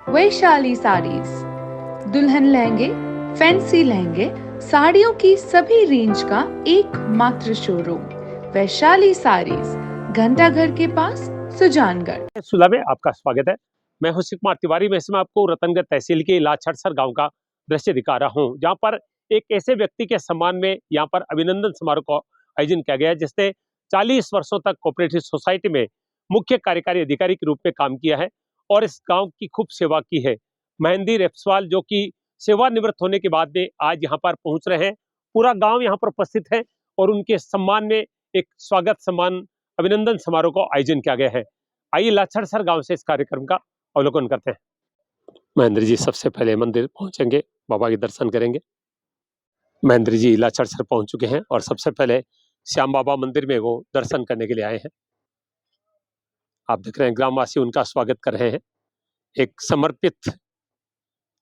वैशाली साड़ीज, दुल्हन लहंगे, फैंसी लहंगे, साड़ियों की सभी रेंज का एकमात्र शोरूम वैशाली साड़ीज, घंटाघर के पास, सुजानगढ़। सुलह में आपका स्वागत है। मैं हूं शिव कुमार तिवारी। मैं इसमें आपको रतनगढ़ तहसील के लाछड़सर गांव का दृश्य दिखा रहा हूं, जहां पर एक ऐसे व्यक्ति के सम्मान में यहां पर अभिनंदन समारोह का आयोजन किया गया है, जिसने 40 वर्षों तक कोऑपरेटिव सोसाइटी में मुख्य कार्यकारी अधिकारी के रूप में काम किया है और इस गांव की खूब सेवा की है। महेंद्र रेपस्वाल, जो कि सेवानिवृत्त होने के बाद में आज यहाँ पर पहुंच रहे हैं। पूरा गाँव यहाँ पर उपस्थित है और उनके सम्मान में एक स्वागत सम्मान अभिनंदन समारोह का आयोजन किया गया है। आइए लाछड़सर गांव से इस कार्यक्रम का अवलोकन करते हैं। महेंद्र जी सबसे पहले मंदिर पहुंचेंगे, बाबा के दर्शन करेंगे। महेंद्र जी लाछड़सर पहुंच चुके हैं और सबसे पहले श्याम बाबा मंदिर में वो दर्शन करने के लिए आए हैं। आप देख रहे हैं ग्रामवासी उनका स्वागत कर रहे हैं। एक समर्पित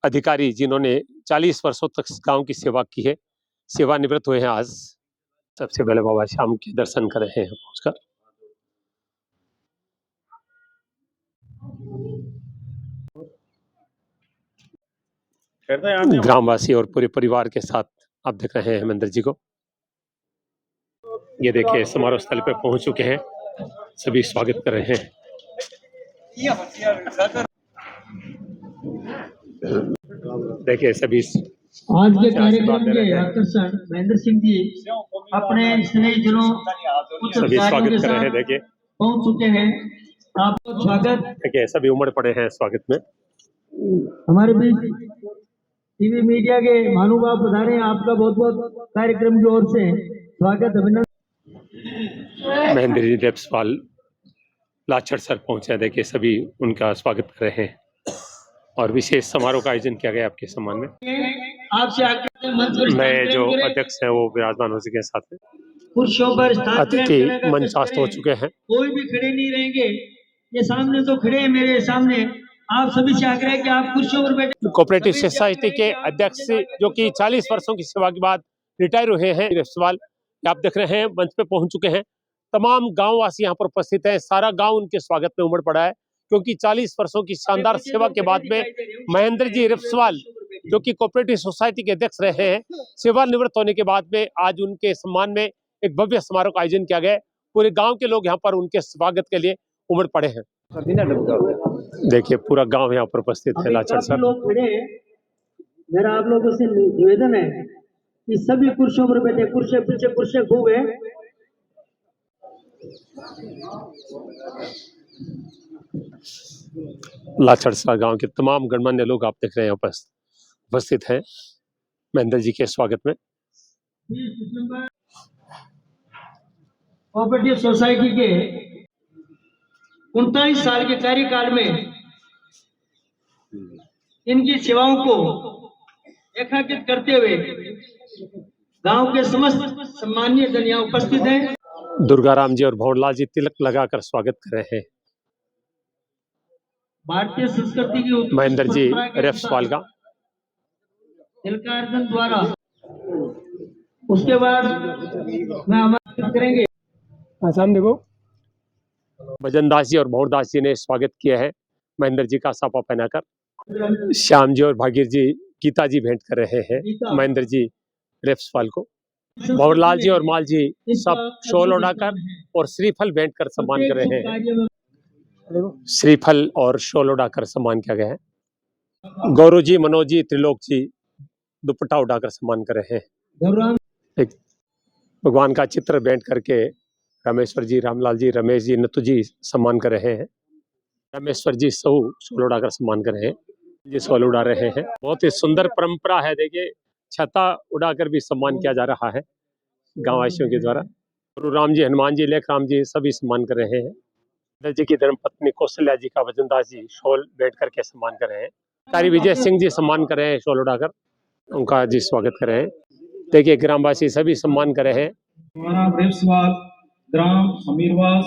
अधिकारी जिन्होंने 40 वर्षों तक गांव की सेवा की है, सेवानिवृत्त हुए हैं आज। सबसे पहले बाबा श्याम के दर्शन कर रहे हैं पहुंचकर। ग्रामवासी और पूरे परिवार के साथ आप देख रहे हैं महेंद्र जी को। ये देखिए समारोह स्थल पे पहुंच चुके हैं, सभी स्वागत कर रहे हैं। देखिए सभी आज के कार्यक्रम के आकर्षण महेंद्र सिंह जी अपने स्नेहीजनों सभी स्वागत कर रहे हैं। देखिए पहुंच चुके हैं, आपका स्वागत। देखिए सभी उमड़ पड़े हैं स्वागत में। हमारे बीच टीवी मीडिया के महानुभाव पधारे हैं, आपका बहुत बहुत कार्यक्रम की ओर से स्वागत अभिनंदन। महेंद्र रेपस्वाल लाछड़सर पहुंचे, देखिए सभी उनका स्वागत कर रहे हैं और विशेष समारोह का आयोजन किया गया आपके सम्मान में। आपसे नए जो अध्यक्ष हैं वो विराजमान हो चुके हैं साथ में। कुर्सियों पर अतिथि मंचास्त हो चुके हैं। कोई भी खड़े नहीं रहेंगे, ये सामने तो खड़े हैं मेरे सामने। आप सभी से आग्रह है कि आप कुर्सियों पर बैठे। कोऑपरेटिव सोसाइटी के अध्यक्ष जो कि 40 वर्षों की सेवा के बाद रिटायर हुए हैं रेपस्वाल, आप देख रहे हैं मंच पे पहुंच चुके हैं। तमाम गांववासी यहाँ पर उपस्थित हैं, सारा गांव उनके स्वागत में उमड़ पड़ा है, क्योंकि 40 वर्षों की शानदार सेवा के बाद में महेंद्र जी रेपस्वाल, जो कि कोऑपरेटिव सोसाइटी के अध्यक्ष रहे हैं, सेवानिवृत्त होने के बाद में आज उनके सम्मान में एक भव्य समारोह का आयोजन किया गया। पूरे गांव के लोग यहाँ पर उनके स्वागत के लिए उमड़ पड़े हैं। देखिए पूरा गांव यहाँ पर उपस्थित है लाछड़सर। मेरा आप लोगों से निवेदन है कि सभी कुर्सियों पर बैठे, कुर्सियां पीछे कुर्सियां खूब है। लाछड़सर गांव के तमाम गणमान्य लोग आप देख रहे हैं उपस्थित हैं महेंद्र जी के स्वागत में। कोऑपरेटिव सोसाइटी के 39 साल के कार्यकाल में इनकी सेवाओं को रेखांकित करते हुए गांव के समस्त सम्मानीय जन यहाँ उपस्थित हैं। दुर्गाराम जी और भवरलाल जी तिलक लगाकर स्वागत कर रहे हैं भारतीय संस्कृति की महेंद्र जी रेपस्वाल का। तिलकार्जन द्वारा उसके बाद मैं आमंत्रित करेंगे। आसान देखो, भजनदास जी और भौरदास जी ने स्वागत किया है महेंद्र जी का साफा पहनाकर। श्याम जी और भागीर जी गीता जी भेंट कर रहे हैं महेंद्र जी रेपस्वाल को। भवरलाल जी और माल जी सब शॉल उड़ाकर और श्रीफल भेंट कर सम्मान कर रहे हैं। श्रीफल और शॉल उड़ाकर सम्मान किया गया है। गौरव जी, मनोज जी, त्रिलोक जी दुपट्टा उड़ाकर सम्मान कर रहे हैं। एक भगवान का चित्र भेंट करके रामेश्वर जी, रामलाल जी, रमेश जी, नतु जी सम्मान कर रहे हैं। रामेश्वर जी शॉल उड़ाकर सम्मान कर रहे हैं, जी शॉल उड़ा रहे हैं। बहुत ही सुंदर परंपरा है। देखिए छता उड़ाकर भी सम्मान किया जा रहा है गांववासियों के द्वारा। गुरु राम जी, हनुमान जी, लेख राम जी सभी सम्मान कर रहे हैं। जी की धर्मपत्नी कौशल्या जी का वजनदास जी शॉल भेंट करके सम्मान कर रहे हैं। कारी विजय सिंह जी सम्मान कर रहे हैं शॉल उड़ाकर, उनका जी स्वागत कर रहे हैं। देखिए ग्रामवासी सभी सम्मान कर रहे हैं। ग्राम समीरवास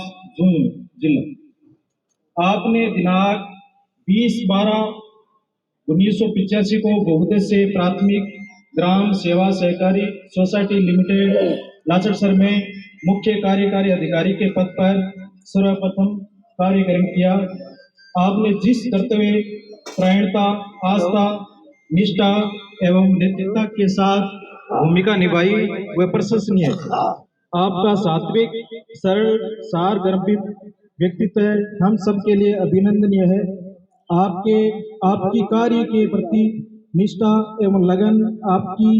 जिला आपने दिनांक 20/12/1985 को बहुउद्देशीय प्राथमिक ग्राम सेवा सहकारी सोसाइटी लिमिटेड लाछड़सर में मुख्य कार्यकारी अधिकारी के पद पर सर्वप्रथम कार्यक्रम किया। आपने जिस कर्तव्य प्राणता, आस्था, निष्ठा एवं नेतृत्व के साथ भूमिका निभाई वह प्रशंसनीय है। आपका सात्विक, सरल, सारगर्भित व्यक्तित्व हम सबके लिए अभिनंदनीय है। आपकी कार्य के प्रति निष्ठा एवं लगन आपकी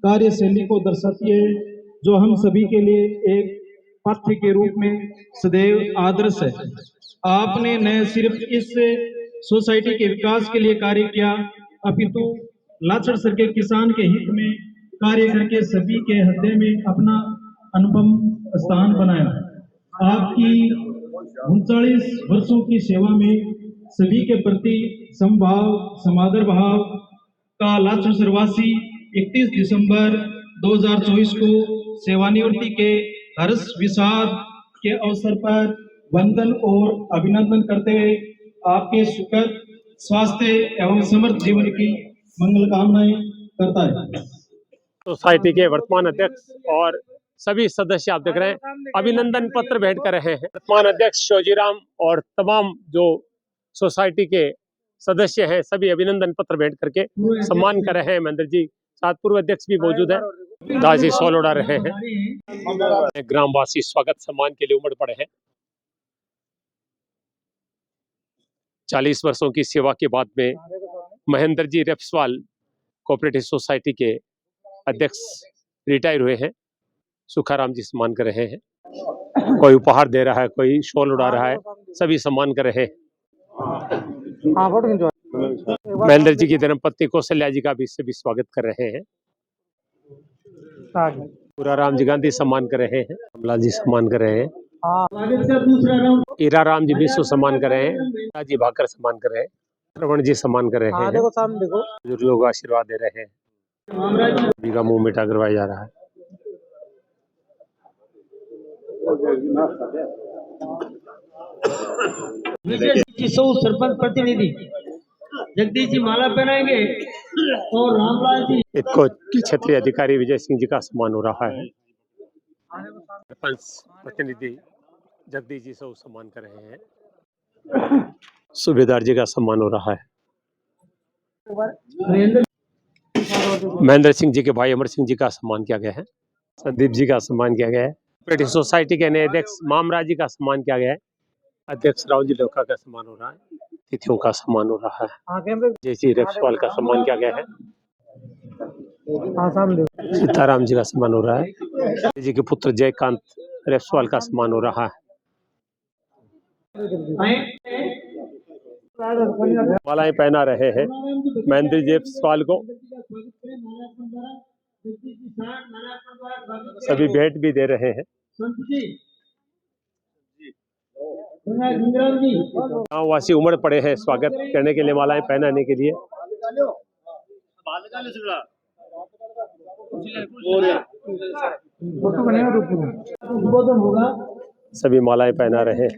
कार्यशैली को दर्शाती है, जो हम सभी के लिए एक पाठ्य के रूप में सदैव आदर्श है। आपने न सिर्फ इस सोसाइटी के विकास के लिए कार्य किया, अपितु लाचड़ सर के किसान के हित में कार्य करके सभी के हृदय में अपना अनुपम स्थान बनाया। आपकी 39 वर्षों की सेवा में सभी के प्रति समभाव, समादर भाव का लाचड़ सरवासी 31 दिसंबर 2024 को सेवानिवृत्ति के हर्ष विषाद के अवसर पर वंदन और अभिनंदन करते हुए आपके सुखद स्वास्थ्य एवं समृद्ध जीवन की मंगल कामनाएं करता है। सोसाइटी के वर्तमान अध्यक्ष और सभी सदस्य आप देख रहे हैं अभिनंदन पत्र भेंट कर रहे हैं। वर्तमान अध्यक्ष शोजीराम और तमाम जो सोसाइटी के सदस्य हैं सभी अभिनंदन पत्र भेंट करके सम्मान कर रहे हैं। महेंद्र जी साथ पूर्व अध्यक्ष भी मौजूद है, दास जी सॉल उड़ा रहे हैं। ग्रामवासी स्वागत सम्मान के लिए उमड़ पड़े हैं। 40 वर्षों की सेवा के बाद में महेंद्र जी रेपस्वाल कोऑपरेटिव सोसाइटी के अध्यक्ष रिटायर हुए हैं। सुखाराम जी सम्मान कर रहे हैं, कोई उपहार दे रहा है, कोई शॉल उड़ा रहा है, सभी सम्मान कर रहे हैं। महेंद्र जी की धर्मपत्नी कौशल्या जी का भी सभी स्वागत कर रहे हैं। पूरा राम जी गांधी सम्मान कर रहे हैं, कमला जी सम्मान कर रहे हैं, ईरा राम जी विश्व सम्मान कर रहे हैं, जी भाकर सम्मान कर रहे हैं, श्रवण जी सम्मान कर रहे हैं, बुजुर्गों को आशीर्वाद दे रहे हैं, सभी का मुंह मीठा करवाया जा रहा है। सरपंच प्रतिनिधि जगदीश जी माला पहनाएंगे और रामलाल जी इनको क्षेत्रीय अधिकारी विजय सिंह जी का सम्मान हो रहा है। सरपंच प्रतिनिधि जगदीश जी से सम्मान कर रहे हैं, सूबेदार जी का सम्मान हो रहा है। महेंद्र सिंह जी के भाई अमर सिंह जी का सम्मान किया गया है, संदीप जी का सम्मान किया गया है, कोऑपरेटिव सोसाइटी के नए अध्यक्ष मामराज जी का सम्मान किया गया है, अध्यक्ष राव जी लोका का सम्मान हो रहा है, तिथियों का सम्मान हो रहा है, जैसी रेपस्वाल का सम्मान किया गया है, सीताराम जी का सम्मान हो रहा है, जी के पुत्र जयकांत रेपस्वाल का सम्मान हो रहा है। मालाएं पहना रहे हैं महेंद्र जी रेपस्वाल को, सभी भेंट भी दे रहे हैं। गाँववासी उमड़ पड़े हैं स्वागत करने के लिए, मालाएं पहनाने के लिए। सभी मालाएं पहना रहे हैं।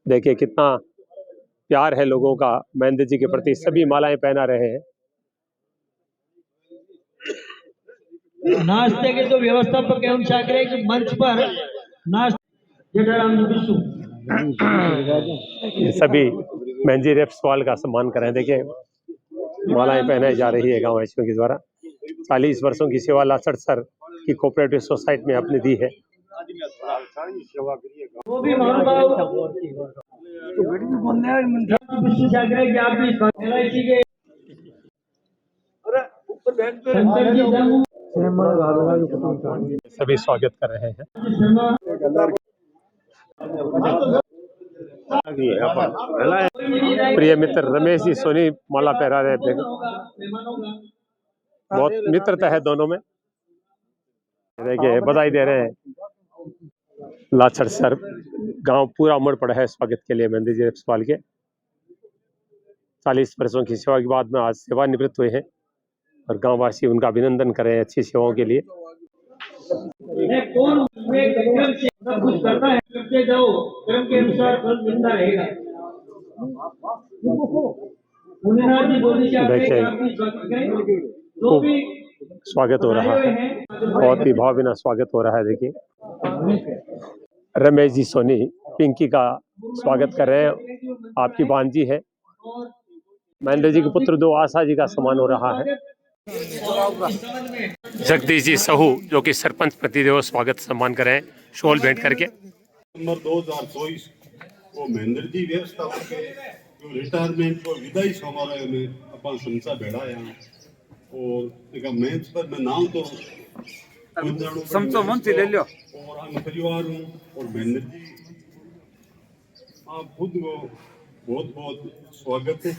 देखिए कितना प्यार है लोगों का महेंद्र जी के प्रति, सभी मालाएं पहना रहे हैं। नाश्ते के जो व्यवस्थापक एवं शाकरे के मंच पर ये सभी महेंद्र जी रेपस्वाल का सम्मान कर रहे हैं। देखिए मालाएं पहनाई जा रही है गाँववासियों के द्वारा। 40 वर्षों की सेवा लाचड़ सर की कोऑपरेटिव सोसाइटी में आपने दी है। वो भी सभी स्वागत कर रहे हैं। प्रिय मित्र रमेश जी सोनी माला पहरा रहे थे, बहुत मित्रता है दोनों में। देखिए बधाई दे रहे हैं। लाचड़ सर गांव पूरा उमड़ पड़ा है स्वागत के लिए महेंद्र जी रेपस्वाल के। 40 वर्षों की सेवा के बाद में आज सेवानिवृत्त हुए हैं और गांववासी उनका अभिनंदन कर रहे हैं अच्छी सेवाओं के लिए। कौन कुछ करता है, करते जाओ, क्रम के अनुसार फल मिलता रहेगा। स्वागत हो रहा है, बहुत ही भावभीना स्वागत हो रहा है। देखिए रमेश जी सोनी पिंकी का स्वागत कर रहे हैं। आपकी भांजी है, महेंद्र जी के पुत्र दो आशा जी का सम्मान हो रहा है। जगदीश जी सहू जो कि सरपंच प्रतिदेव स्वागत सम्मान कर रहे हैं शॉल भेंट करके। नवंबर 2024 को महेंद्र जी व्यवस्थापक के जो रिटायरमेंट को विदाई समारोह में अपन समझा बैठा है और एक मंच पर मैं नाम तो समझो मंच ले लो और हम परिवार हूँ और महेंद्र जी आप खुद को बहुत बहुत स्वागत है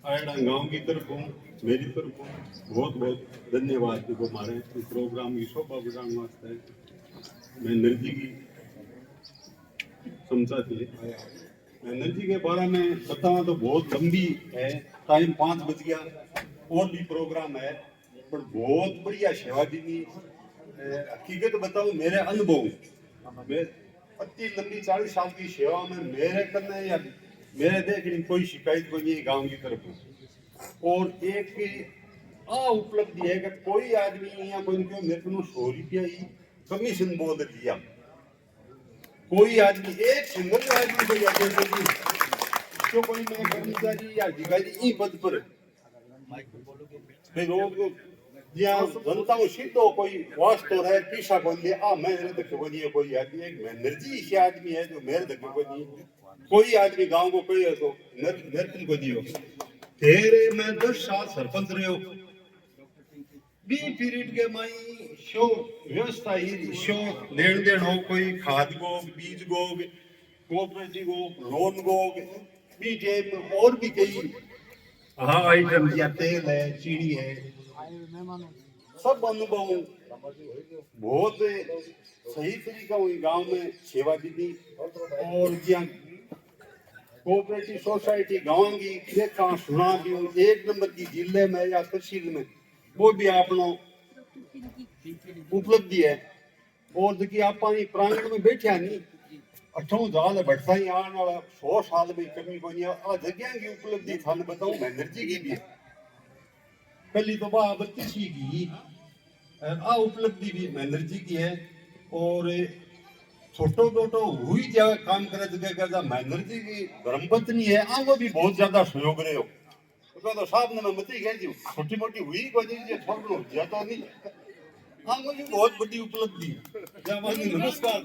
आयडा गांव की तरफ हूँ मेरी तरफ हूँ बहुत बहुत धन्यवाद जो हमारे इस प्रोग्राम की शोभा बढ़ाने वास्ते महेंद्र जी की समझा थी। महेंद्र जी के बारे में बताऊं तो बहुत लंबी है, टाइम 5 बज गया और भी प्रोग्राम है पर बहुत बढ़िया सेवा दी। हकीकत बताऊं मेरे अनुभव में इतनी लंबी 40 साल की सेवा में मेरे करने या मेरे देखने कोई शिकायत को नहीं गांव की तरफ। और एक उपलब्धि है कि कोई आदमी या कोई मेरे को 100 रुपया ही कमीशन बोल दिया, कोई आदमी एक सिंगल आदमी को याद तो कोई मैं कर्मचारी या अधिकारी ई पद पर मैं रोज को यहाँ जनता को सीधो कोई वास्तव है पीछा को ले मेरे धक्के को नहीं कोई आदमी एक महेंद्र जी ऐसे आदमी है जो मेरे धक्के को नहीं कोई आदमी गांव को कोई है तो मेरे को दियो तेरे मैं 10 साल सरपंच रहे हो बी पीरियड के माई शो व्यवस्था ही शो लेन देन हो कोई खाद गो बीज गो कोऑपरेटिव गो लोन गो बीजे और भी कई आइटम या तेल है चीनी है सब अनुभव बहुत सही तरीका हुई गांव में सेवा दी और यहाँ कोऑपरेटिव सोसाइटी गांव की देखा सुना भी एक नंबर की जिले में या तहसील में वो भी आपनो उपलब्धि है। और देखिए आप प्रांगण में बैठा नहीं 8 साल बढ़ता ही आने वाला 100 साल में कमी को नहीं आ जगह की उपलब्धि थाने बताऊं महेंद्र जी की भी है पहली तो बात 32 की उपलब्धि भी महेंद्र जी की है। और छोटो छोटो हुई जगह काम करे जगह करता महेंद्र जी की धर्मपत्नी है वो भी बहुत ज्यादा सहयोग रहे हो तो साहब ने मैं मती कह दी छोटी मोटी हुई कोई नहीं छोड़ ज्यादा नहीं मुझे बहुत बड़ी उपलब्धि नमस्कार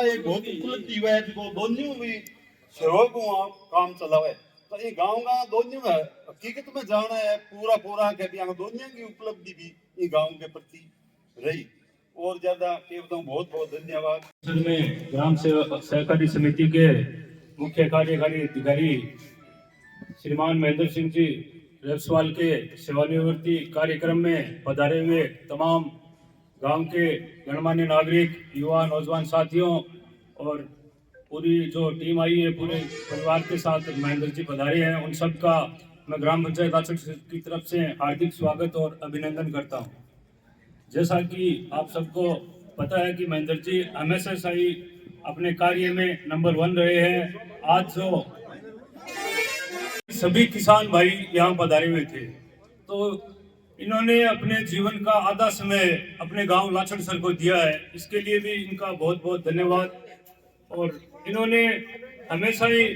एक बहुत उपलब्धि हुआ है जो दोनों भी सहयोग काम चलावे तो ये गाँव का दोनों है हकीकत में जाना है पूरा के दोनों की उपलब्धि भी ये गाँव के प्रति रही। और ज्यादा बहुत बहुत धन्यवाद। में ग्राम सहकारी समिति के मुख्य कार्यकारी अधिकारी श्रीमान महेंद्र सिंह जी रेपसवाल के सेवानिवृत्ति कार्यक्रम में पधारे हुए तमाम गांव के गणमान्य नागरिक युवा नौजवान साथियों और पूरी जो टीम आई है पूरे परिवार के साथ महेंद्र जी पधारे हैं उन सब का मैं ग्राम पंचायत आचरण की तरफ से हार्दिक स्वागत और अभिनंदन करता हूं। जैसा कि आप सबको पता है कि महेंद्र जी हमेशा से ही अपने कार्य में नंबर 1 रहे हैं। आज जो सभी किसान भाई यहाँ पधारे हुए थे तो इन्होंने अपने जीवन का आधा समय अपने गांव लाचड़ सर को दिया है, इसके लिए भी इनका बहुत बहुत धन्यवाद। और इन्होंने हमेशा ही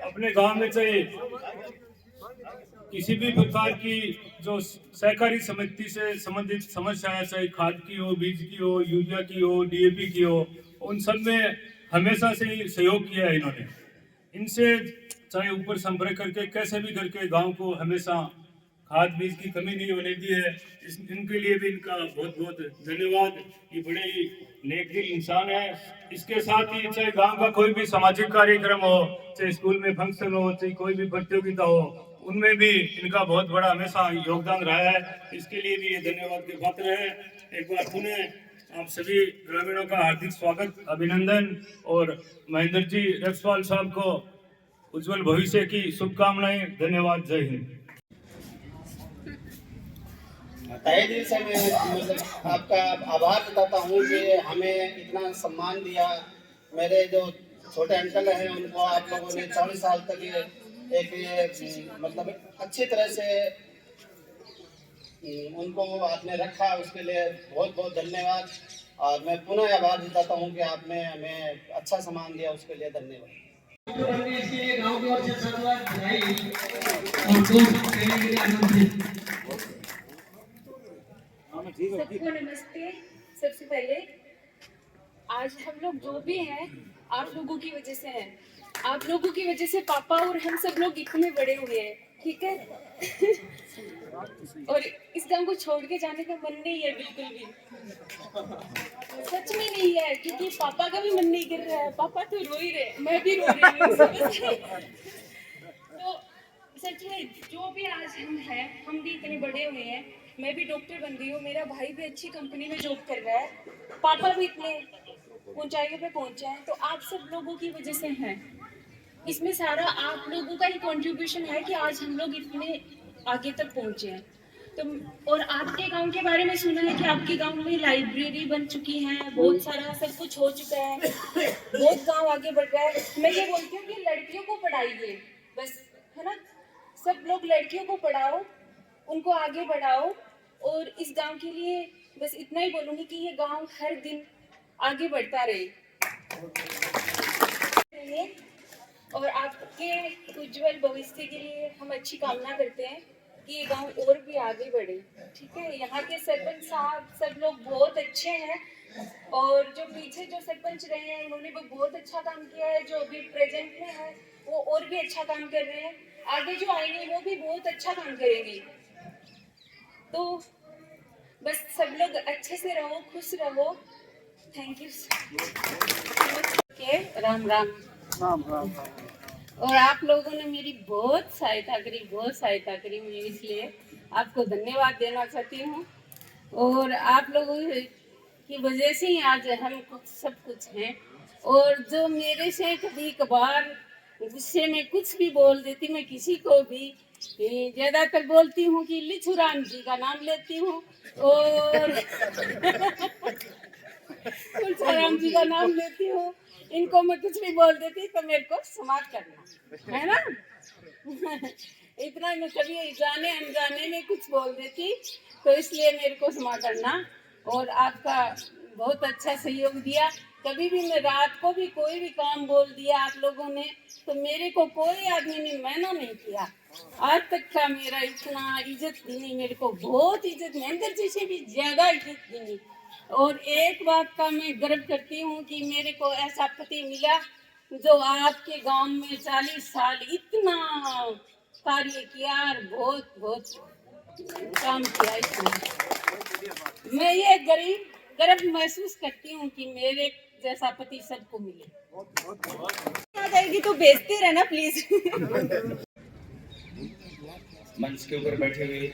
अपने गांव में चाहे किसी भी प्रकार की जो सहकारी समिति से संबंधित समस्या है चाहे खाद की हो बीज की हो यूरिया की हो डीएपी की हो उन सब में हमेशा से ही सहयोग किया है इन्होंने। इनसे चाहे ऊपर संपर्क करके कैसे भी करके गांव को हमेशा खाद बीज की कमी नहीं होने दी है, इनके लिए भी इनका बहुत बहुत धन्यवाद। ये बड़े ही नेक दिल इंसान है। इसके साथ ही चाहे गांव का कोई भी सामाजिक कार्यक्रम हो चाहे स्कूल में फंक्शन हो चाहे कोई भी प्रतियोगिता हो उनमें भी इनका बहुत बड़ा हमेशा योगदान रहा है, इसके लिए भी ये धन्यवाद के पात्र है। एक बार पुनः आप सभी ग्रामीणों का हार्दिक स्वागत अभिनंदन और महेंद्र जी रेपसवाल साहब को उज्जवल भविष्य की शुभकामनाएं। धन्यवाद। जय हिंद। तहे दिल से मैं आपका आभार बताता हूँ कि हमें इतना सम्मान दिया। मेरे जो छोटे अंकल हैं उनको आप लोगों ने 40 साल तक एक मतलब अच्छी तरह से उनको आपने रखा, उसके लिए बहुत बहुत धन्यवाद। और मैं पुनः आभार जताता हूँ कि आपने हमें अच्छा सामान दिया, उसके लिए धन्यवाद। इसके लिए गांव की ओर से साधुवाद बधाई और दोस्त कहने के लिए आमंत्रित। सबको नमस्ते। सबसे पहले आज हम लोग जो भी हैं आप लोगों की वजह से हैं। आप लोगों की वजह से पापा और हम सब लोग इतने बड़े हुए हैं, ठीक है। और इस गांव को छोड़ के जाने का मन नहीं है बिल्कुल भी, सच में नहीं है, क्योंकि पापा का भी मन नहीं कर रहा है। पापा तो रो ही रहे, मैं भी रो रही हूँ। तो सच में जो भी आज हम हैं, हम भी इतने बड़े हुए हैं। मैं भी डॉक्टर बन गई हूँ, मेरा भाई भी अच्छी कंपनी में जॉब कर रहा है, पापा भी इतने ऊंचाइयों पे पहुंचे हैं। तो आप सब लोगों की वजह से हैं। इसमें सारा आप लोगों का ही कंट्रीब्यूशन है कि आज हम लोग इतने आगे तक पहुंचे हैं। तो और आपके गांव के बारे में सुना है कि आपके गांव में लाइब्रेरी बन चुकी है, बहुत सारा सब कुछ हो चुका है, बहुत गांव आगे बढ़ रहा है। मैं ये बोलती हूँ कि लड़कियों को पढ़ाइए बस, है ना। सब लोग लड़कियों को पढ़ाओ, उनको आगे बढ़ाओ। और इस गांव के लिए बस इतना ही बोलूँगी कि ये गांव हर दिन आगे बढ़ता रहे और आपके उज्जवल भविष्य के लिए हम अच्छी कामना करते हैं कि ये गांव और भी आगे बढ़े, ठीक है। यहाँ के सरपंच साहब सब लोग बहुत अच्छे हैं और जो पीछे जो सरपंच रहे हैं उन्होंने भी बहुत अच्छा काम किया है। जो अभी प्रेजेंट में है वो और भी अच्छा काम कर रहे हैं, आगे जो आएंगे वो भी बहुत अच्छा काम करेंगे। तो बस सब लोग अच्छे से रहो, खुश रहो। Thank you. राम राम। और आप लोगों ने मेरी बहुत सहायता करी, मैं इसलिए आपको धन्यवाद देना चाहती हूँ। और आप लोगों की वजह से ही आज हम सब कुछ हैं। और जो मेरे से कभी कभार गुस्से में कुछ भी बोल देती, मैं किसी को भी ज्यादातर बोलती हूँ कि लिछुराम जी का नाम लेती हूँ और तुलसाराम जी का नाम लेती हूँ। इनको मैं कुछ भी बोल देती तो मेरे को समाज करना है ना। इतना मैं कभी जाने अनजाने में कुछ बोल देती तो इसलिए मेरे को क्षमा करना। और आपका बहुत अच्छा सहयोग दिया। कभी भी मैं रात को भी कोई भी काम बोल दिया आप लोगों ने तो मेरे को कोई आदमी ने मना नहीं किया। आज तक का मेरा इतना इज्जत दी, मेरे को बहुत इज्जत, महेंद्र जी से भी ज्यादा इज्जत दी। और एक बात का मैं गर्व करती हूँ कि मेरे को ऐसा पति मिला जो आपके गांव में 40 साल इतना कार्य किया और बहुत बहुत काम किया। इसमें मैं ये गर्व महसूस करती हूँ कि मेरे जैसा पति सबको मिले। आ जाएगी तो बेचते रहना प्लीज। मंच के ऊपर बैठे हुए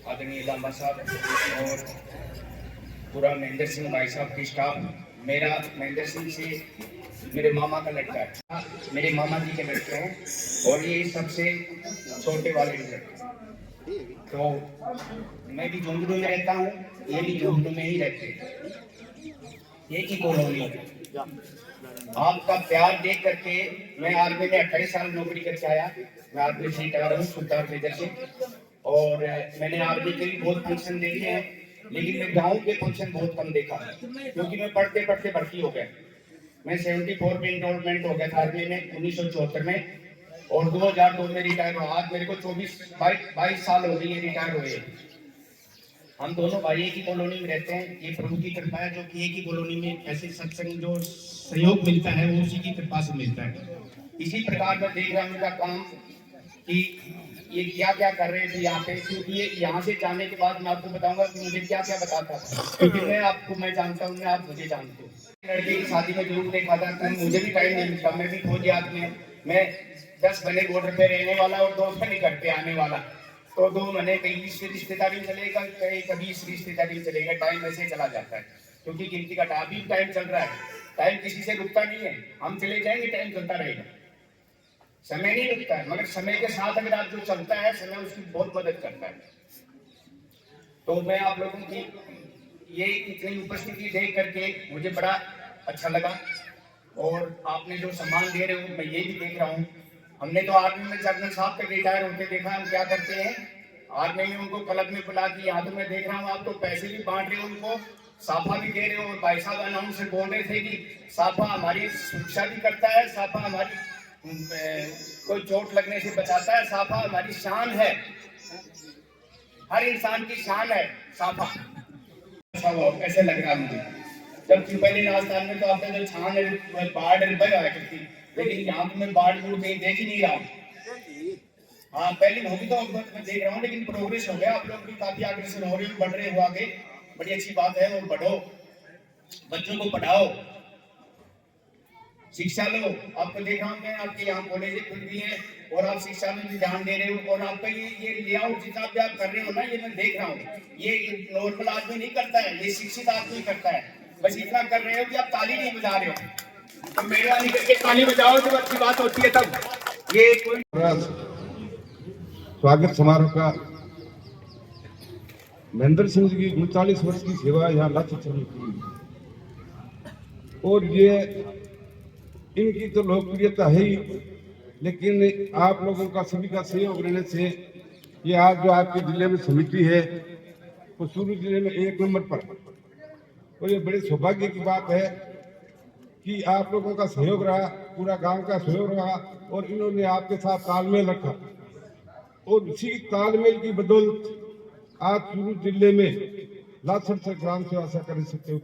आदरणीय लांबा साहब और पूरा महेंद्र सिंह भाई साहब की स्टाफ, मेरा महेंद्र सिंह से मेरे मामा का लड़का है, मेरे मामा जी के लड़के हैं और ये सबसे छोटे वाले लड़के। तो मैं भी झुंझुनू में रहता हूँ, ये भी झुंझुनू में ही रहते हैं, एक ही कॉलोनी। आपका प्यार देख करके मैं आर्मी में 28 साल नौकरी करके आया। मैं आर्मी से रिटायर हूँ सुल्तान मेजर से और मैंने आर्मी के भी बहुत फंक्शन देखे हैं, लेकिन मैं गांव के फंक्शन बहुत कम देखा क्योंकि मैं पढ़ते पढ़ते भर्ती हो गया। मैं 74 में इनरोलमेंट हो गया था आर्मी में 1974 में और 2002 में रिटायर हुआ। आज मेरे को 22 साल हो गई है रिटायर हुए। हम दोनों भाई एक ही कॉलोनी में रहते हैं। ये प्रभु की कृपा है जो कि एक ही कॉलोनी में ऐसे सत्संग जो सहयोग मिलता है वो उसी की कृपा से मिलता है। इसी प्रकार मैं देख रहा हूँ उनका काम कि ये क्या क्या कर रहे थे यहाँ पे, क्योंकि ये यहाँ से जाने के बाद मैं आपको बताऊंगा कि मुझे क्या क्या बताता था, क्योंकि मैं जानता हूँ, आप मुझे जानते हो। लड़के की शादी में जरूर देखा था, तो मुझे भी टाइम नहीं मिलता। मैं भी फौजी आदमी हूँ, मैं 10 महीने बॉर्डर पे रहने वाला और 2 महीने घर पे आने वाला। तो 2 महीने कहीं इस रिश्तेदारी में चलेगा, कभी इस रिश्तेदारी में चलेगा, टाइम ऐसे चला जाता है क्योंकि गिनती का अभी टाइम चल रहा है। टाइम किसी से रुकता नहीं है, हम चले जाएंगे टाइम चलता रहेगा, समय नहीं रुकता है। मगर समय के साथ अगर आप जो चलता है समय उसकी बहुत मदद करता है। तो मैं आप लोगों की ये इतनी उपस्थिति देख करके मुझे बड़ा अच्छा लगा और आपने जो सम्मान दे रहे हो मैं ये भी देख रहा हूँ। हमने तो आर्मी में जनरल साहब के रिटायर होते देखा, हम क्या करते हैं आर्मी में उनको क्लब में बुला के, यहाँ तो मैं देख रहा हूँ आप तो पैसे भी बांट रहे हो उनको साफा भी दे रहे हो, और भाई साहब अनाउंस से बोल रहे थे कि साफा हमारी सुरक्षा भी करता है, साफा हमारी कोई चोट लगने से बचाता है, साफा हमारी शान है, हर इंसान की शान है साफा। ऐसे लग रहा है मुझे, जबकि पहले राजस्थान में तो आपने जो छान बाढ़ बह करती, लेकिन यहाँ पे मैं बाढ़ कहीं देख ही नहीं रहा हूँ। हाँ पहले होगी तो मैं देख रहा हूँ, लेकिन प्रोग्रेस हो गया, आप लोग भी काफी अग्रेसर हो रहे हो, बढ़ रहे हो आगे, बड़ी अच्छी बात है। और बढ़ो, बच्चों को पढ़ाओ, शिक्षा लो। आपको देखा हूँ मैं, आपके यहाँ कॉलेज खुल गई है और आप शिक्षा में भी ध्यान दे रहे हो, और आपका ये लेआउट जितना भी आप कर रहे हो ना, ये मैं देख रहा हूँ, ये नॉर्मल आदमी नहीं करता है, ये शिक्षित आदमी करता है। बस इतना कर रहे हो कि आप ताली नहीं बजा रहे हो, तो मेहरबानी करके ताली बजाओ जब अच्छी बात होती है तब। ये कोई स्वागत समारोह का महेंद्र सिंह जी की 39 वर्ष की सेवा यहाँ लाछित में की, और ये इनकी तो लोकप्रियता है ही, लेकिन आप लोगों का सभी का सहयोग रहने से ये आज जो आपके जिले में समिति है वो सूरत जिले में 1 नंबर पर, और ये बड़े सौभाग्य की बात है कि आप लोगों का सहयोग रहा, पूरा गांव का सहयोग रहा, और इन्होंने आपके साथ तालमेल रखा, और इसी तालमेल की बदौलत आज सूरत जिले में लाछड़ से ग्राम सेवा सहकारी सकते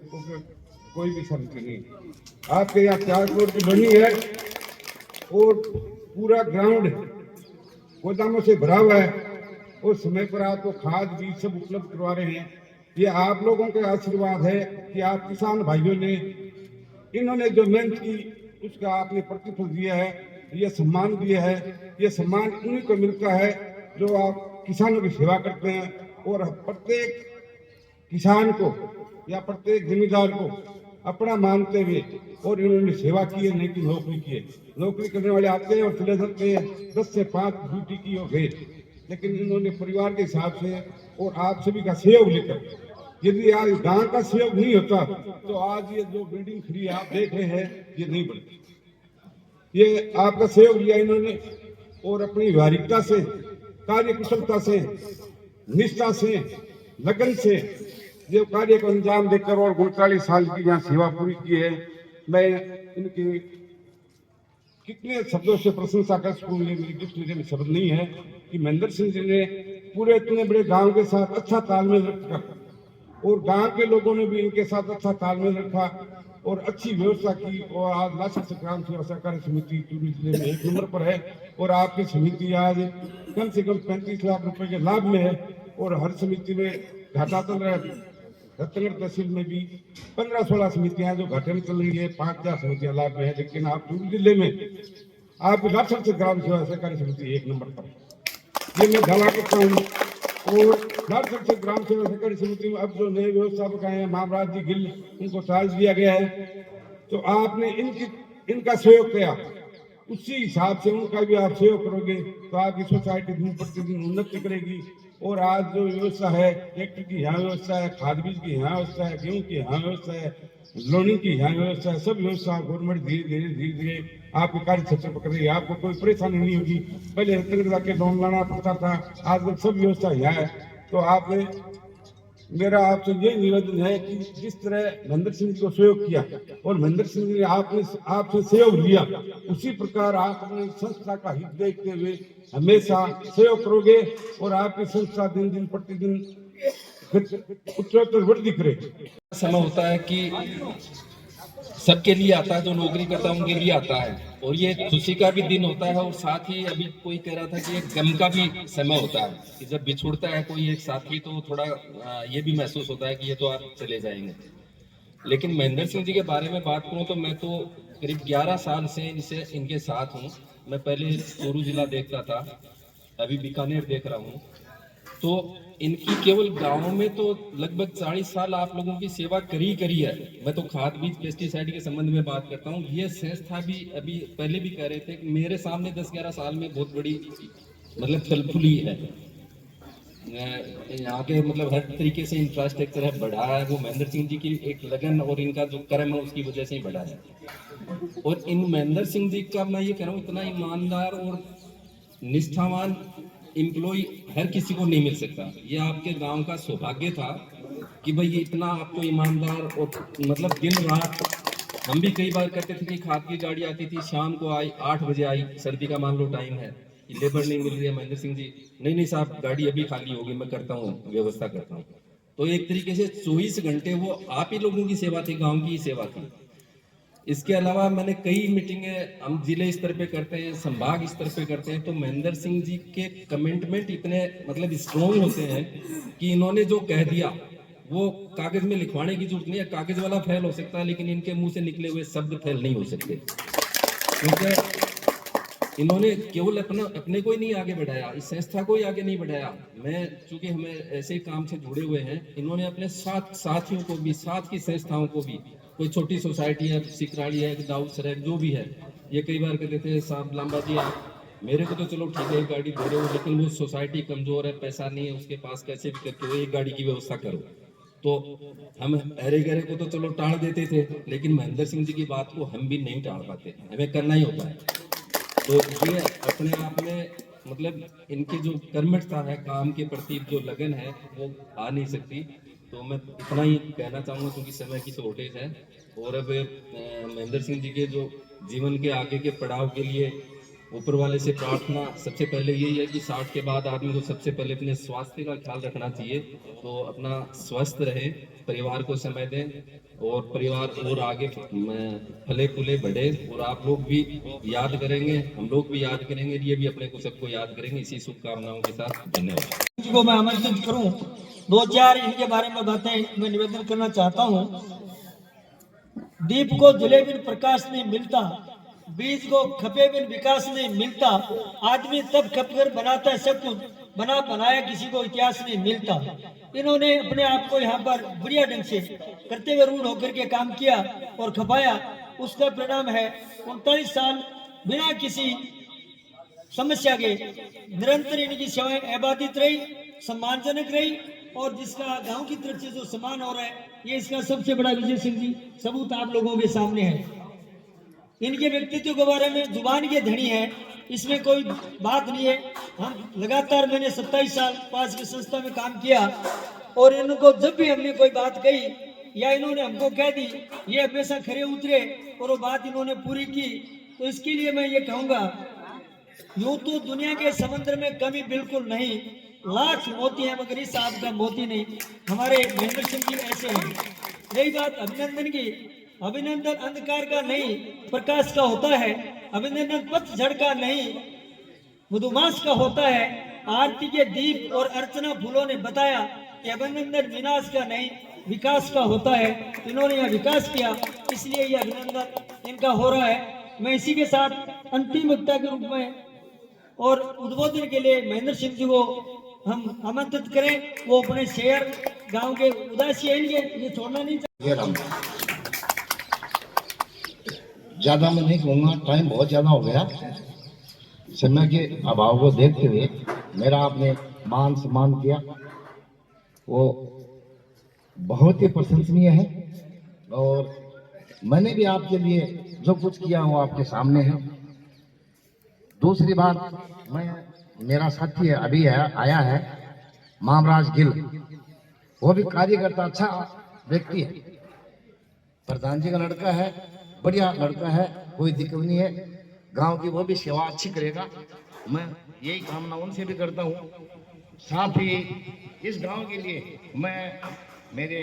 कोई भी समिति नहीं। आपके यहाँ 4 करोड़ की बनी है, और पूरा ग्राउंड गोदामों से भरा हुआ है, और समय पर आपको खाद बीज सब उपलब्ध करवा रहे हैं। ये आप लोगों का आशीर्वाद है कि आप किसान भाइयों ने, इन्होंने जो मेहनत की उसका आपने प्रतिफल दिया है, ये सम्मान दिया है। ये सम्मान उन्हीं को मिलता है जो आप किसानों की सेवा करते हैं, और प्रत्येक किसान को या प्रत्येक जिम्मेदार को अपना मानते हुए, और इन्होंने सेवा की है, नहीं कि नौकरी की है। नौकरी करने वाले आते हैं और चले जाते हैं, 10 से 5 ड्यूटी की हो गए, लेकिन इन्होंने परिवार के हिसाब से और आप सभी का सहयोग लेकर, यदि आज गांव का सहयोग नहीं होता तो आज ये जो बिल्डिंग खड़ी आप देख रहे हैं ये नहीं बनती। ये आपका सहयोग लिया इन्होंने, और अपनी व्यावहारिकता से, कार्य कुशलता से, निष्ठा से, लगन से जो कार्य को अंजाम देकर और 39 साल की यहाँ सेवा पूरी की है। मैं इनकी कितने शब्दों से प्रशंसा कर सकूँ, मेरे शब्द नहीं है कि महेंद्र सिंह जी ने पूरे इतने बड़े गांव के साथ अच्छा तालमेल रखा, और गांव के लोगों ने भी इनके साथ अच्छा तालमेल रखा और अच्छी व्यवस्था की, और आज लाछड़ से ग्राम सेवा सहकारी समिति चूरू जिले में 1 नंबर पर है। और आपकी समिति आज कम से कम 35 लाख रुपए के लाभ में है, और हर समिति में घाटा चल रहा है। रत्नगढ़ तहसील में भी 15-16 समितियां जो घाटे में चल रही है, 5-4 समितियां लाभ में है, लेकिन आप चूरू जिले में आप लाछड़ से ग्राम सेवा सहकारी समिति 1 नंबर पर, ये मैं दावा करता हूँ। और लाछड़ से ग्राम सेवा सहकारी समिति में अब जो नए व्यवस्थापक आए हैं, महाराज जी गिल, उनको चार्ज दिया गया है, तो आपने इनका सहयोग किया, उसी हिसाब से उनका भी आप सहयोग करोगे तो आपकी सोसाइटी दिन प्रतिदिन उन्नति करेगी। और आज जो व्यवस्था है, ट्रैक्टर की यहाँ व्यवस्था है, खाद बीज की यहाँ व्यवस्था है, गेहूँ की यहाँ व्यवस्था है, लोनिंग की यहाँ व्यवस्था है, सब व्यवस्था गवर्नमेंट धीरे धीरे आपके कार्य क्षेत्र पर कर रही है। आपको कोई परेशानी नहीं होगी। पहले रत्नगढ़ जाके लोन लाना पड़ता था, आज सब व्यवस्था यहाँ है। तो आपने, मेरा आपसे ये निवेदन है कि जिस तरह महेंद्र सिंह जी को सहयोग किया और महेंद्र सिंह जी ने आपसे सहयोग लिया, उसी प्रकार आप अपनी संस्था का हित देखते हुए हमेशा सहयोग करोगे, और आपकी संस्था दिन दिन प्रतिदिन उत्तरोत्तर वृद्धि करेगी। समय होता है कि सबके लिए आता है, जो नौकरी करता है उनके लिए आता है, और ये खुशी का भी दिन होता है, और साथ ही अभी कोई कह रहा था कि एक गम का भी समय होता है कि जब बिछुड़ता है कोई एक साथी, तो थोड़ा ये भी महसूस होता है कि ये तो आप चले जाएंगे। लेकिन महेंद्र सिंह जी के बारे में बात करूं तो मैं तो करीब 11 साल से इनके साथ हूं। मैं पहले चूरू जिला देखता था, अभी बीकानेर देख रहा हूँ। तो इनकी केवल गाँव में तो लगभग 40 साल आप लोगों की सेवा करी है। मैं तो खाद बीज पेस्टिसाइड के संबंध में बात करता हूँ। ये संस्था भी अभी पहले भी कह रहे थे कि मेरे सामने 10-11 साल में बहुत बड़ी मतलब फल फूली है। यहाँ के मतलब हर तरीके से इंफ्रास्ट्रक्चर है, बढ़ा है, वो महेंद्र सिंह जी की एक लगन और इनका जो कर्म है उसकी वजह से ही बढ़ा है। और इन महेंद्र सिंह जी का मैं ये कह रहा हूँ, इतना ईमानदार और निष्ठावान एम्प्लॉय हर किसी को नहीं मिल सकता। ये आपके गांव का सौभाग्य था कि भाई ये इतना आपको ईमानदार और मतलब दिन रात, हम भी कई बार करते थे कि खाद की गाड़ी आती थी, शाम को आई 8 बजे आई, सर्दी का मान लो टाइम है, लेबर नहीं मिल रही है, महेंद्र सिंह जी नहीं साहब गाड़ी अभी खाली होगी, मैं करता हूँ, व्यवस्था करता हूँ। तो एक तरीके से 24 घंटे वो आप ही लोगों की सेवा थी, गाँव की ही सेवा थी। इसके अलावा मैंने कई मीटिंगें हम जिले स्तर पे करते हैं, संभाग स्तर पे करते हैं, तो महेंद्र सिंह जी के कमिटमेंट इतने मतलब स्ट्रॉन्ग होते हैं कि इन्होंने जो कह दिया वो कागज में लिखवाने की जरूरत नहीं है। कागज वाला फेल हो सकता है लेकिन इनके मुंह से निकले हुए शब्द फेल नहीं हो सकते, क्योंकि इन्होंने केवल अपने को ही नहीं आगे बढ़ाया, इस संस्था को ही आगे नहीं बढ़ाया। मैं चूंकि हमें ऐसे ही काम से जुड़े हुए हैं, इन्होंने अपने साथियों को भी, साथ की संस्थाओं को भी, कोई छोटी सोसाइटी है, सिकराड़ी है, दाऊद सर है, जो भी है, ये कई बार कहते थे साहब लांबा जी आप मेरे को तो चलो ठीक है गाड़ी दे रहे हो, लेकिन वो सोसाइटी कमजोर है, पैसा नहीं है उसके पास, कैसे भी करके वो एक गाड़ी की व्यवस्था करो। तो हम अरे गहरे को तो चलो टाल देते थे, लेकिन महेंद्र सिंह जी की बात को हम भी नहीं टाल पाते, हमें करना ही होता है। तो ये अपने आप में मतलब इनकी जो कर्मठता है, काम के प्रति जो लगन है, वो आ नहीं सकती। तो मैं इतना ही कहना चाहूँगा क्योंकि समय की शॉर्टेज है। और अब महेंद्र सिंह जी के जो जीवन के आगे के पड़ाव के लिए ऊपर वाले से प्रार्थना सबसे पहले यही है कि 60 के बाद आदमी को सबसे पहले अपने स्वास्थ्य का ख्याल रखना चाहिए। तो अपना स्वस्थ रहे, परिवार को समय दें और परिवार और आगे फले फूले बढ़े। और आप लोग भी याद करेंगे, हम लोग भी याद करेंगे, ये भी अपने को सबको याद करेंगे। इसी शुभकामनाओं के साथ धन्यवाद। को मैं आमंत्रित करूं, 2-4 इनके बारे में बातें मैं निवेदन करना चाहता हूं। दीप को जले बिन प्रकाश नहीं मिलता, बीज को खपे बिन विकास नहीं मिलता, आदमी तब खपकर बनाता है सब कुछ, बना बनाया किसी को इतिहास नहीं मिलता। इन्होंने अपने आप को यहाँ पर बढ़िया ढंग से करते हुए रूढ़ होकर के काम किया और खपाया। उसका परिणाम है 39 साल बिना किसी समस्या के निरंतर इनकी सेवाएं अबाधित रही, सम्मानजनक रही। और जिसका गांव की तरफ से जो सम्मान हो रहा है, ये इसका सबसे बड़ा विजय सिंह जी सबूत आप लोगों के सामने है। इनके व्यक्तित्व के बारे में जुबान के धनी है, इसमें कोई बात नहीं है। हम लगातार मैंने 27 साल पास की संस्था में काम किया और इनको जब भी हमने कोई बात कही या इन्होंने हमको कह दी, ये हमेशा खरे उतरे और वो बात इन्होंने पूरी की। तो इसके लिए मैं ये कहूँगा, यूं तो दुनिया के समंदर में कमी बिल्कुल नहीं, लाख मोती है मगर इस आग का मोती नहीं। हमारे महेंद्र सिंह जी ऐसे हैं। रही बात अभिनंदन की, अभिनंदन अंधकार का नहीं प्रकाश का होता है, अभिनंदन पतझड़ का नहीं मधुमास का होता है। आरती के दीप और अर्चना फूलों ने बताया कि अभिनंदन विनाश का नहीं विकास का होता है। इन्होंने यह विकास किया, इसलिए यह अभिनंदन इनका हो रहा है। मैं इसी के साथ अंतिम वक्ता के रूप में और उद्बोधन के लिए महेंद्र सिंह जी को हम आमंत्रित करें। वो अपने शहर गांव के उदासी है, ये छोड़ना नहीं चाहिए। ज्यादा मैं नहीं कहूँगा, टाइम बहुत ज्यादा हो गया। समय के अभाव को देखते हुए मेरा आपने मान सम्मान किया, वो बहुत ही प्रशंसनीय है। और मैंने भी आपके लिए जो कुछ किया वो आपके सामने है। दूसरी बात, मेरा साथी अभी आया है मामराज गिल, वो भी कार्यकर्ता अच्छा व्यक्ति है, प्रधान जी का लड़का है, बढ़िया लड़का है, कोई दिक्कत नहीं है। गांव की वो भी सेवा अच्छी करेगा, मैं यही कामना उनसे भी करता हूँ। साथ ही इस गांव के लिए मैं मेरे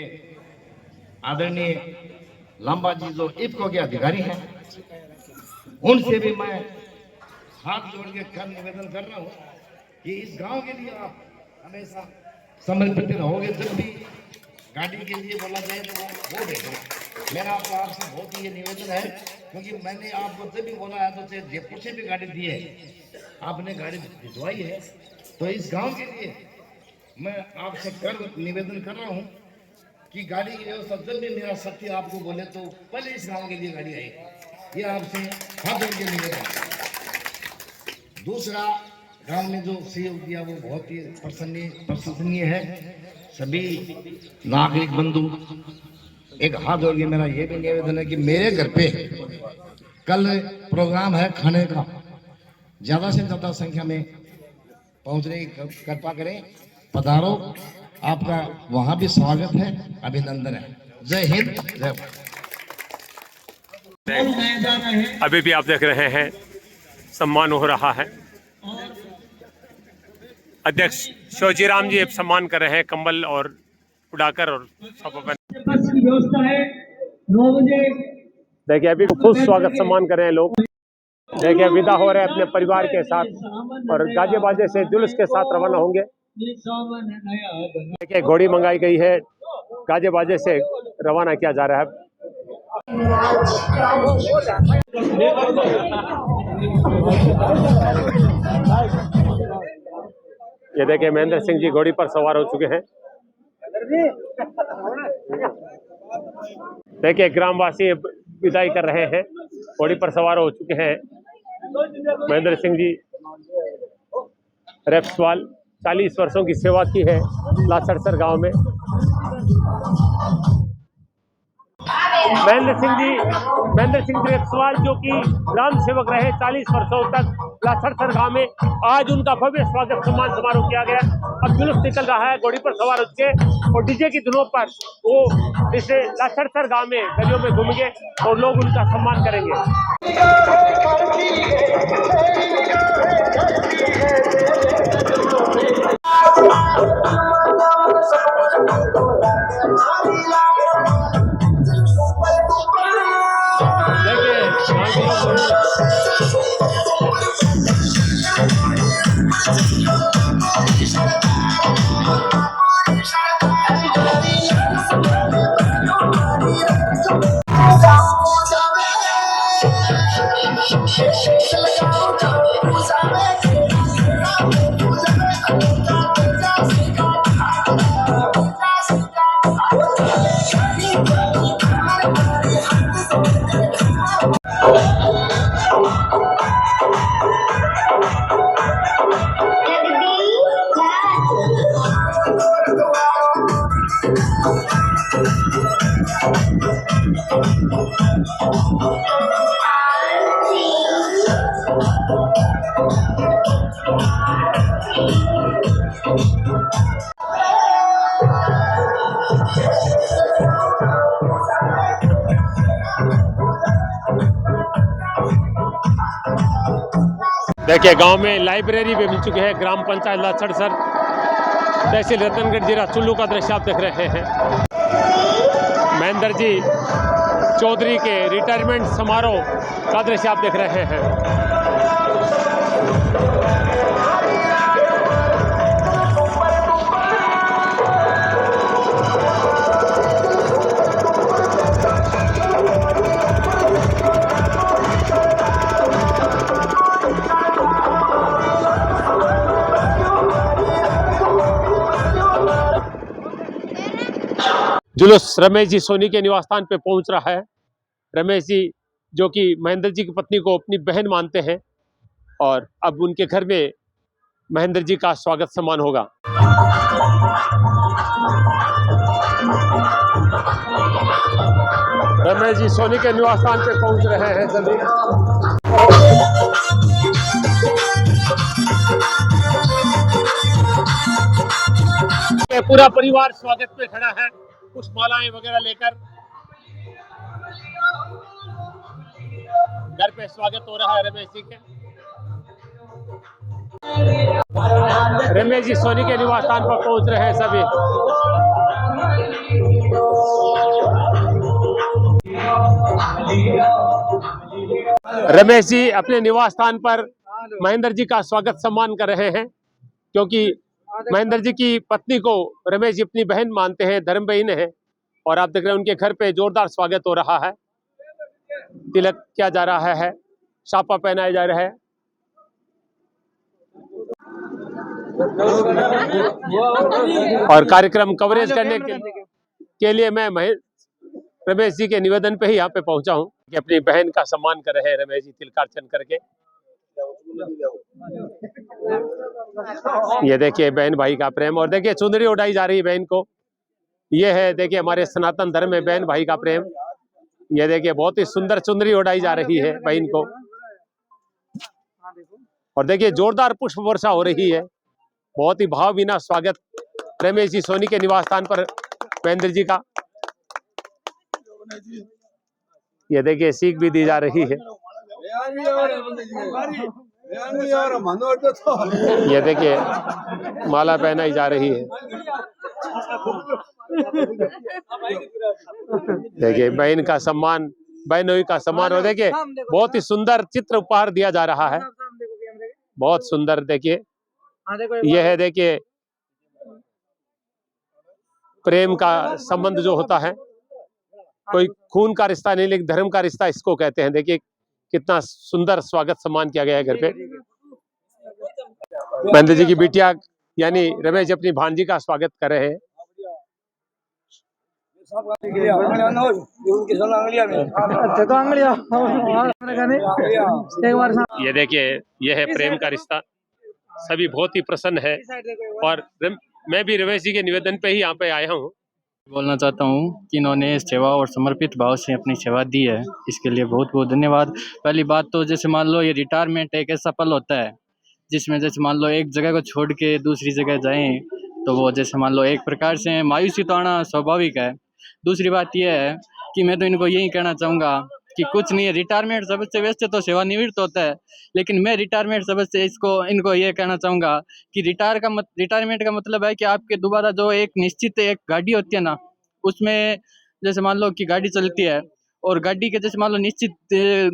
आदरणीय लांबा जी जो इफ्को के अधिकारी हैं, उनसे भी मैं हाथ जोड़ के कर निवेदन कर रहा हूँ कि इस गांव के लिए आप हमेशा समर्पित रहोगे। जब भी गाड़ी के लिए बोला जाए तो वो देखें। मेरा आपसे बहुत ही ये निवेदन है, क्योंकि मैंने आपको जब भी बोला है तो जयपुर से भी गाड़ी दी है, आपने गाड़ी भिजवाई है। तो इस गांव के लिए मैं आपसे कर निवेदन कर रहा हूँ कि गाड़ी की व्यवस्था जब भी मेरा सत्य आपको बोले तो पहले इस गांव के लिए गाड़ी आई, ये आपसे हाथ जोड़ के निवेदन। दूसरा, गांव में जो सहयोग दिया वो बहुत ही प्रशंसनीय है। सभी नागरिक बंधु एक हाथ जोड़ के मेरा ये भी निवेदन है कि मेरे घर पे कल प्रोग्राम है खाने का, ज्यादा से ज्यादा संख्या में पहुंचने की कृपा करें, पधारो, आपका वहां भी स्वागत है, अभिनंदन है। जय हिंद, जय भारत। अभी भी आप देख रहे हैं सम्मान हो रहा है। अध्यक्ष शिवजीराम जी सम्मान कर रहे हैं कंबल और उड़ाकर और बस की व्यवस्था है 9 बजे। देखिए अभी खूब स्वागत सम्मान कर रहे हैं लोग। देखिए विदा हो रहे हैं अपने परिवार के साथ और गाजे बाजे से जुलूस के साथ रवाना होंगे। देखिए घोड़ी मंगाई गई है, गाजे बाजे से रवाना किया जा रहा है। ये देखिए महेंद्र सिंह जी घोड़ी पर सवार हो चुके हैं। देखिए ग्रामवासी विदाई कर रहे हैं, घोड़ी पर सवार हो चुके हैं महेंद्र सिंह जी। रेपसवाल 40 वर्षों की सेवा की है लासड़सर गांव में। महेंद्र सिंह रेपसवाल जो कि ग्राम सेवक रहे 40 वर्षों तक लासड़सर गांव में, आज उनका भव्य स्वागत सम्मान समारोह किया गया। अब जुलूस निकल रहा है घोड़ी पर सवार होकर और डीजे की धुनों पर वो इसे लासड़सर गांव में गलियों में घूमेंगे और लोग उनका सम्मान करेंगे। देखिए गांव में लाइब्रेरी भी मिल चुकी है। ग्राम पंचायत लासड़सर तहसील रतनगढ़ जिला चुल्लू का दृश्य आप देख रहे हैं। महेंद्र जी चौधरी के रिटायरमेंट समारोह का दृश्य आप देख रहे हैं। जुलूस रमेश जी सोनी के निवास स्थान पे पहुंच रहा है। रमेश जी जो कि महेंद्र जी की पत्नी को अपनी बहन मानते हैं और अब उनके घर में महेंद्र जी का स्वागत सम्मान होगा। रमेश जी सोनी के निवास स्थान पे पहुंच रहे हैं सभी। पूरा परिवार स्वागत पे खड़ा है, कुछ मालाएं वगैरह लेकर घर पे स्वागत हो रहा है रमेश जी के। रमेश जी सोनी के निवास स्थान पर पहुंच रहे हैं सभी। रमेश जी अपने निवास स्थान पर महेंद्र जी का स्वागत सम्मान कर रहे हैं, क्योंकि महेंद्र जी की पत्नी को रमेश जी अपनी बहन मानते हैं, धर्म बहन है। और आप देख रहे हैं उनके घर पे जोरदार स्वागत हो रहा है। तिलक किया जा रहा है, साफा पहनाया जा रहा है। और कार्यक्रम कवरेज करने के लिए मैं रमेश जी के निवेदन पे ही यहाँ पे पहुंचा हूँ कि अपनी बहन का सम्मान कर रहे हैं रमेश जी तिलकार्चन करके। ये देखिए बहन भाई का प्रेम, और देखिए चुंदरी उड़ाई जा रही है बहन को। ये है देखिए हमारे सनातन धर्म में बहन भाई का प्रेम। ये देखिए बहुत ही सुंदर चुंदरी उड़ाई जा रही है बहन को। और देखिए जोरदार पुष्प वर्षा हो रही है, बहुत ही भावभीना स्वागत रमेश जी सोनी के निवास स्थान पर महेंद्र जी का ये देखिए सीख भी दी जा रही है। ये देखिए माला पहनाई जा रही है। देखिए बहन का सम्मान, बहनोई का सम्मान, और देखिए बहुत ही सुंदर चित्र उपहार दिया जा रहा है, बहुत सुंदर। देखिए यह है, देखिए प्रेम का संबंध जो होता है, कोई खून का रिश्ता नहीं लेकिन धर्म का रिश्ता इसको कहते हैं। देखिए कितना सुंदर स्वागत सम्मान किया गया है घर पे। महेंद्र जी की बिटिया यानी रमेश अपनी भांजी का स्वागत कर रहे हैं। ये देखिए यह है प्रेम का रिश्ता, सभी बहुत ही प्रसन्न है और मैं भी रमेश जी के निवेदन पे ही यहाँ पे आया हूँ। बोलना चाहता हूँ कि इन्होंने सेवा और समर्पित भाव से अपनी सेवा दी है, इसके लिए बहुत बहुत धन्यवाद। पहली बात तो जैसे मान लो ये रिटायरमेंट एक ऐसा पल होता है जिसमें जैसे मान लो एक जगह को छोड़ के दूसरी जगह जाएं तो वो जैसे मान लो एक प्रकार से मायूसी तो आना स्वाभाविक है। दूसरी बात यह है कि मैं तो इनको यही कहना चाहूँगा कि कुछ नहीं है, रिटायरमेंट शब्द से वैसे तो सेवानिवृत्त होता है, लेकिन मैं रिटायरमेंट शब्द से इनको ये कहना चाहूँगा कि रिटायरमेंट का मतलब है कि आपके दोबारा जो एक निश्चित एक गाड़ी होती है ना, उसमें जैसे मान लो कि गाड़ी चलती है और गाड़ी के जैसे मान लो निश्चित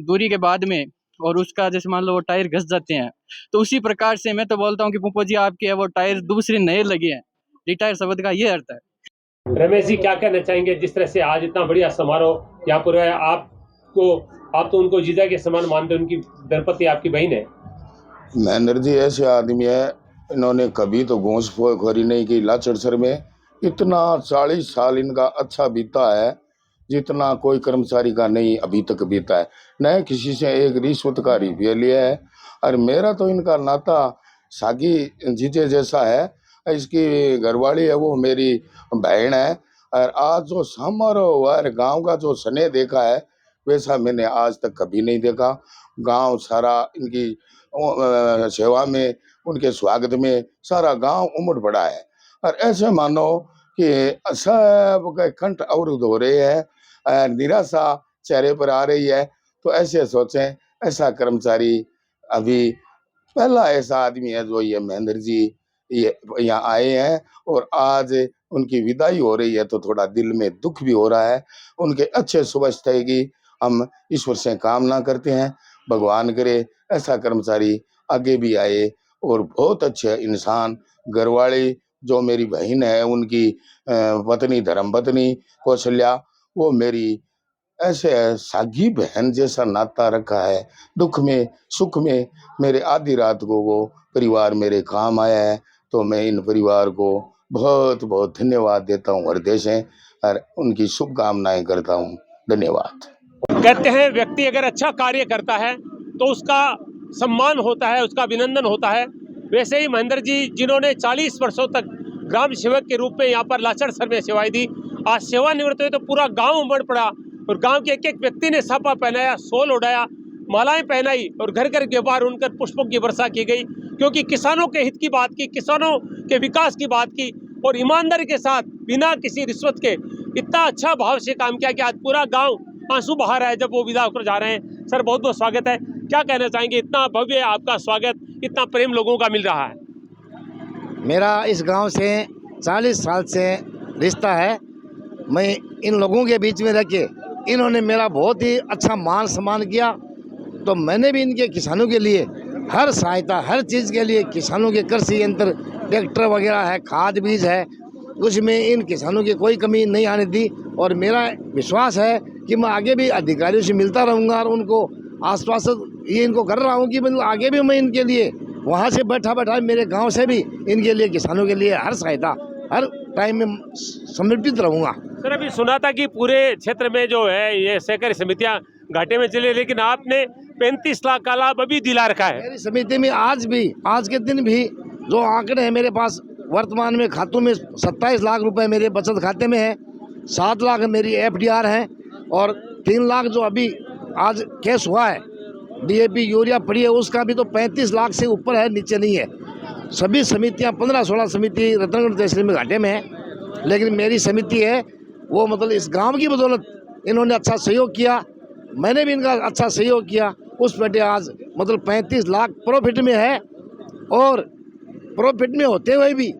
दूरी के बाद में और उसका जैसे मान लो वो टायर घस जाते हैं, तो उसी प्रकार से मैं तो बोलता हूँ कि पुप्पो जी आपके वो टायर दूसरे नए लगे हैं। रिटायर शब्द का ये अर्थ है। रमेश जी क्या कहना चाहेंगे, जिस तरह से आज इतना बढ़िया समारोह यहाँ पर है, आप तो उनको जीजा के समान मानते, उनकी दंपति आपकी बहन है। महेंद्र जी ऐसे आदमी है, इन्होंने कभी तो घूसखोरी नहीं की। लाचड़सर में इतना 40 साल इनका अच्छा बीता है जितना कोई कर्मचारी का नहीं अभी तक बीता है, न किसी से एक रिश्वत का रुपया लिया है। और मेरा तो इनका नाता सागी जीजे जैसा है। इसकी घरवाली है वो मेरी बहन है। और आज जो समारोह हुआ है, गाँव का जो स्नेह देखा है वैसा मैंने आज तक कभी नहीं देखा। गांव सारा इनकी सेवा में, उनके स्वागत में सारा गांव उमड़ पड़ा है। और ऐसे मानो कि सब के कंठ अवरुद्ध हो रहे हैं, निराशा चेहरे पर आ रही है। तो ऐसे सोचें, ऐसा कर्मचारी अभी पहला ऐसा आदमी है जो ये महेंद्र जी ये यहाँ आए हैं और आज उनकी विदाई हो रही है, तो थोड़ा दिल में दुख भी हो रहा है। उनके अच्छे स्वास्थ्य की हम ईश्वर से कामना करते हैं, भगवान करे ऐसा कर्मचारी आगे भी आए। और बहुत अच्छे इंसान, घरवाली जो मेरी बहन है, उनकी पत्नी धर्मपत्नी कौशल्या, वो मेरी ऐसे सागी बहन जैसा नाता रखा है। दुख में सुख में मेरे आधी रात को वो परिवार मेरे काम आया है, तो मैं इन परिवार को बहुत बहुत धन्यवाद देता हूँ हृदय से और उनकी शुभकामनाएं करता हूँ। धन्यवाद। कहते हैं व्यक्ति अगर अच्छा कार्य करता है तो उसका सम्मान होता है, उसका अभिनंदन होता है। वैसे ही महेंद्र जी जिन्होंने 40 वर्षों तक ग्राम सेवक के रूप में यहाँ पर लाचड़सर में सेवाएं दी, आज सेवानिवृत्त हुए तो पूरा गांव उमड़ पड़ा और गांव के एक एक व्यक्ति ने साफा पहनाया, सोल उड़ाया, मालाएं पहनाई और घर घर के बाहर उनकर पुष्पों की वर्षा की गई, क्योंकि किसानों के हित की बात की, किसानों के विकास की बात की और ईमानदारी के साथ बिना किसी रिश्वत के इतना अच्छा भाव से काम किया कि आज पूरा गाँव आंसू बहा रहा है जब वो विदा होकर जा रहे हैं। सर बहुत बहुत स्वागत है, क्या कहना चाहेंगे, इतना भव्य आपका स्वागत, इतना प्रेम लोगों का मिल रहा है। मेरा इस गांव से 40 साल से रिश्ता है। मैं इन लोगों के बीच में रह के इन्होंने मेरा बहुत ही अच्छा मान सम्मान किया, तो मैंने भी इनके किसानों के लिए हर सहायता, हर चीज़ के लिए, किसानों के कृषि यंत्र, ट्रैक्टर वगैरह है, खाद बीज है, उसमें इन किसानों की कोई कमी नहीं आने दी। और मेरा विश्वास है कि मैं आगे भी अधिकारियों से मिलता रहूँगा और उनको आश्वासन ये इनको कर रहा हूँ कि मतलब आगे भी मैं इनके लिए वहाँ से बैठा मेरे गांव से भी इनके लिए, किसानों के लिए हर सहायता हर टाइम में समर्पित रहूँगा। सर अभी सुना था कि पूरे क्षेत्र में जो है ये सहकारी समितियाँ घाटे में चले, लेकिन आपने 35 लाख का लाभ अभी दिला रखा है। मेरी समिति में आज के दिन भी जो आंकड़े हैं मेरे पास, वर्तमान में खातों में 27 लाख रुपए मेरे बचत खाते में है, 7 लाख मेरी FDR है और 3 लाख जो अभी आज कैश हुआ है DAP यूरिया पड़ी है उसका भी तो 35 लाख से ऊपर है, नीचे नहीं है। सभी समितियां 15-16 समिति रतनगढ़ तहसील में घाटे में है, लेकिन मेरी समिति है वो मतलब इस गांव की बदौलत इन्होंने अच्छा सहयोग किया, मैंने भी इनका अच्छा सहयोग किया। उस पे आज मतलब 35 लाख प्रॉफिट में है, और प्रॉफिट में होते हुए भी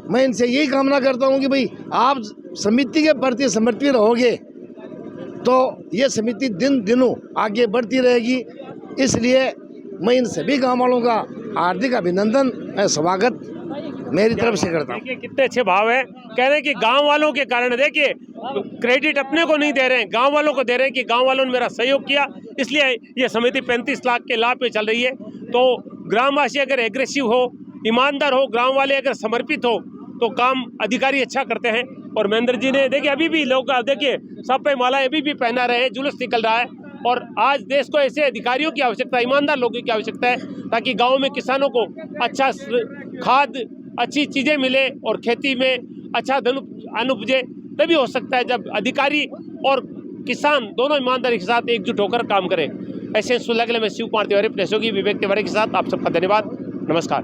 मैं इनसे यही कामना करता हूं कि भाई आप समिति के प्रति समर्पित रहोगे तो ये समिति दिन दिनों आगे बढ़ती रहेगी। इसलिए मैं इन सभी गाँव वालों का हार्दिक अभिनंदन, स्वागत मेरी तरफ से करता हूँ। देखिए कितने अच्छे भाव है, कह रहे हैं कि गांव वालों के कारण, देखिए क्रेडिट अपने को नहीं दे रहे हैं, गांव वालों को दे रहे हैं कि गांव वालों ने मेरा सहयोग किया, इसलिए ये समिति 35 लाख के लाभ पे चल रही है। तो ग्रामवासी अगर एग्रेसिव हो, ईमानदार हो, गांव वाले अगर समर्पित हो तो काम अधिकारी अच्छा करते हैं। और महेंद्र जी ने देखिए अभी भी लोग देखिए सब पे मालाएं अभी भी पहना रहे हैं, जुलूस निकल रहा है। और आज देश को ऐसे अधिकारियों की आवश्यकता है, ईमानदार लोगों की आवश्यकता है, ताकि गाँव में किसानों को अच्छा खाद, अच्छी चीज़ें मिले और खेती में अच्छा धन अनुपजे। तभी हो सकता है जब अधिकारी और किसान दोनों ईमानदारी के साथ एकजुट होकर काम करें। ऐसे सुलगले में शिव कुमार तिवारी, प्रेसोगी विवेक तिवारी के साथ आप सबका धन्यवाद, नमस्कार।